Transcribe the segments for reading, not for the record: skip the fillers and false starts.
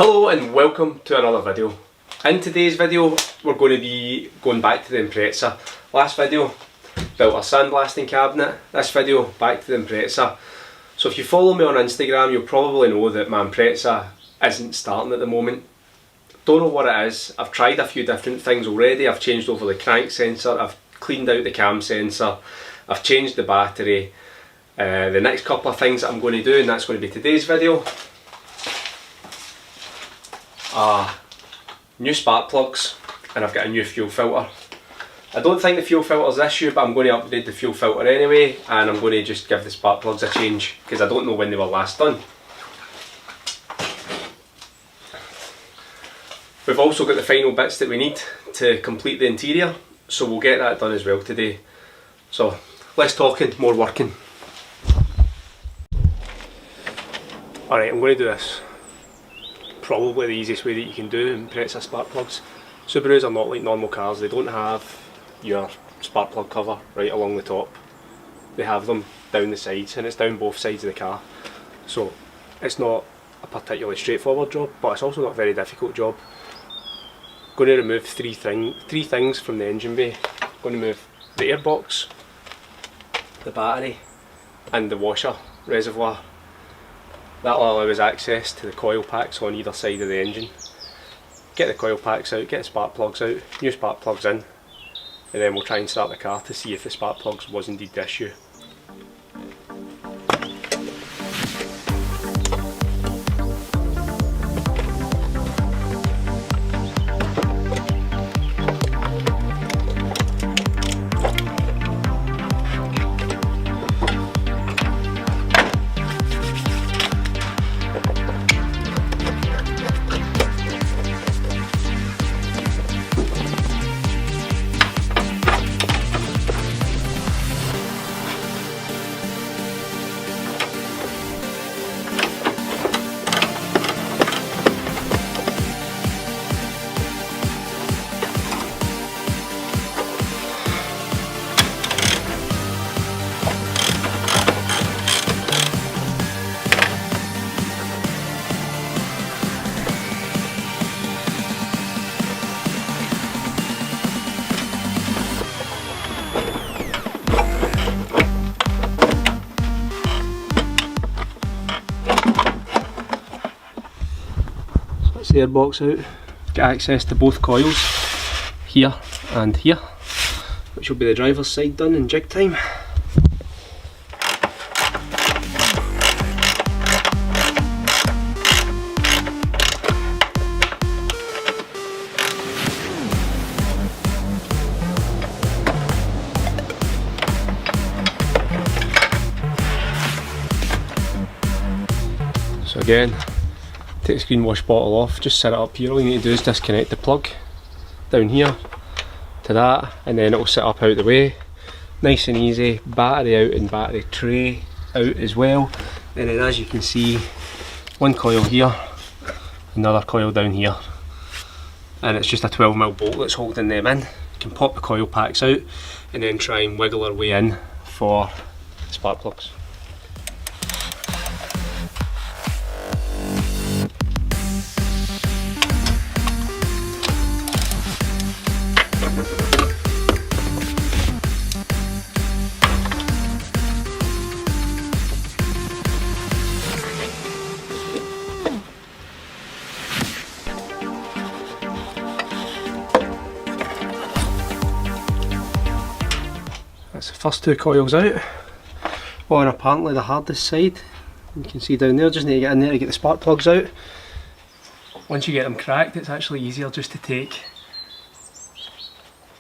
Hello and welcome to another video. In today's video we're going to be going back to the Impreza. Last video built a sandblasting cabinet, this video back to the Impreza. So if you follow me on Instagram you'll probably know that my Impreza isn't starting at the moment. Don't know what it is. I've tried a few different things already. I've changed over the crank sensor, I've cleaned out the cam sensor, I've changed the battery. The next couple of things that I'm going to do, and that's going to be today's video, new spark plugs, and I've got a new fuel filter. I don't think the fuel filter's the issue, but I'm going to upgrade the fuel filter anyway, and I'm going to just give the spark plugs a change because I don't know when they were last done. We've also got the final bits that we need to complete the interior, so we'll get that done as well today. So less talking, more working. Alright, I'm going to do this. Probably the easiest way that you can do Impreza spark plugs. Subarus are not like normal cars, they don't have your spark plug cover right along the top. They have them down the sides, and it's down both sides of the car. So it's not a particularly straightforward job, but it's also not a very difficult job. Going to remove three things from the engine bay. Going to move the airbox, the battery and the washer reservoir. That'll allow us access to the coil packs on either side of the engine. Get the coil packs out, get the spark plugs out, new spark plugs in, and then we'll try and start the car to see if the spark plugs was indeed the issue. The airbox out, get access to both coils here and here, which will be the driver's side done in jig time. So again, take the screen wash bottle off, just set it up here. All you need to do is disconnect the plug down here to that, and then it will sit up out the way. Nice and easy. Battery out and battery tray out as well. And then as you can see, one coil here, another coil down here. And it's just a 12mm bolt that's holding them in. You can pop the coil packs out and then try and wiggle our way in for spark plugs. That's the first two coils out on apparently the hardest side. You can see down there, just need to get in there to get the spark plugs out. Once you get them cracked, it's actually easier just to take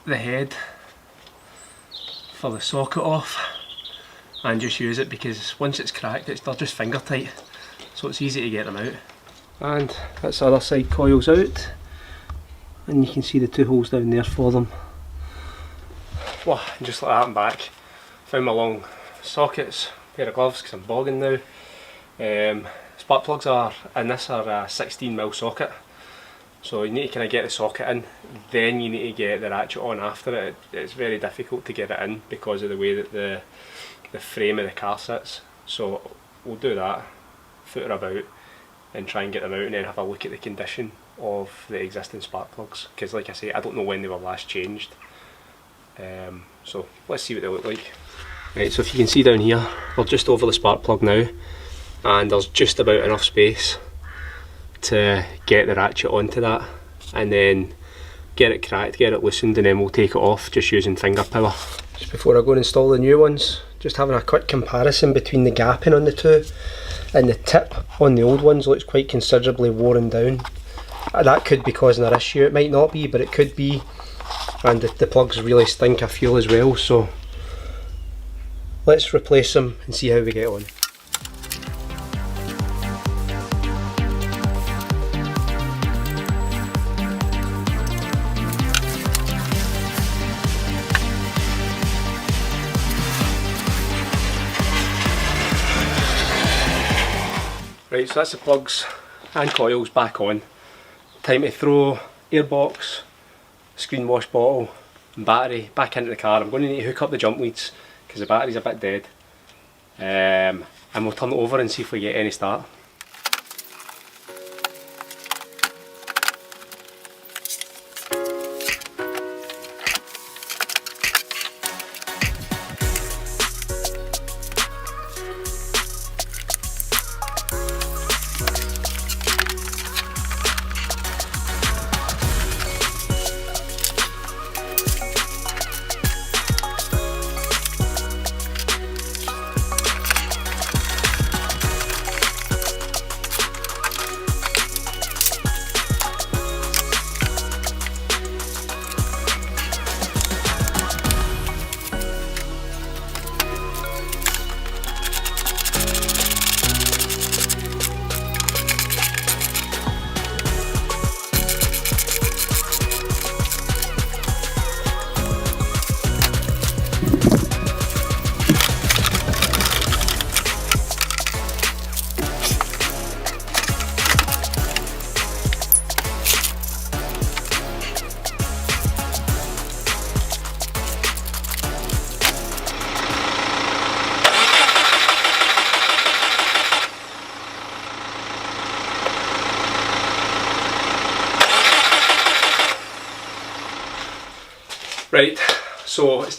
the head for the socket off and just use it, because once it's cracked they're just finger tight, so it's easy to get them out. And that's the other side coils out, and you can see the two holes down there for them. Wow, and just like that I'm back. Found my long sockets, pair of gloves because I'm bogging now. Spark plugs are, and this are a 16mm socket, so you need to kind of get the socket in, then you need to get the ratchet on after it. It's very difficult to get it in because of the way that the frame of the car sits. So we'll do that, foot her about, and try and get them out, and then have a look at the condition of the existing spark plugs, because like I say, I don't know when they were last changed. So let's see what they look like. Right, so if you can see down here, we're just over the spark plug now, and there's just about enough space to get the ratchet onto that, and then get it cracked, get it loosened, and then we'll take it off just using finger power. Just before I go and install the new ones, just having a quick comparison between the gapping on the two, and the tip on the old ones looks quite considerably worn down. That could be causing an issue, it might not be, but it could be. And the plugs really stink of fuel as well, so let's replace them and see how we get on. Right, so that's the plugs and coils back on. Time to throw airbox, screen wash bottle and battery back into the car. I'm going to need to hook up the jump leads because the battery's a bit dead, and we'll turn it over and see if we get any start. Right, so it's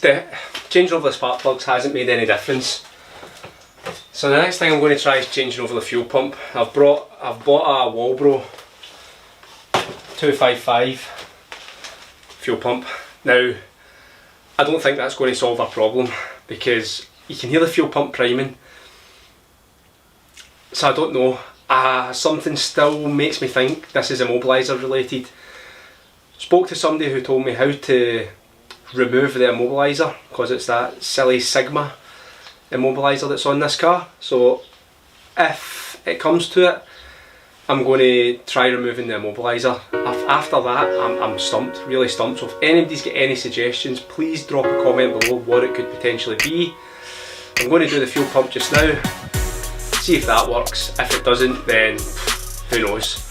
changing over the spark plugs hasn't made any difference. So the next thing I'm going to try is changing over the fuel pump. I've bought a Walbro 255 fuel pump. Now, I don't think that's going to solve our problem because you can hear the fuel pump priming. So I don't know, something still makes me think this is immobiliser related. Spoke to somebody who told me how to remove the immobiliser because it's that silly Sigma immobiliser that's on this car. So if it comes to it, I'm going to try removing the immobiliser. After that, I'm stumped, really stumped. So if anybody's got any suggestions, please drop a comment below what it could potentially be. I'm going to do the fuel pump just now, see if that works. If it doesn't, then who knows.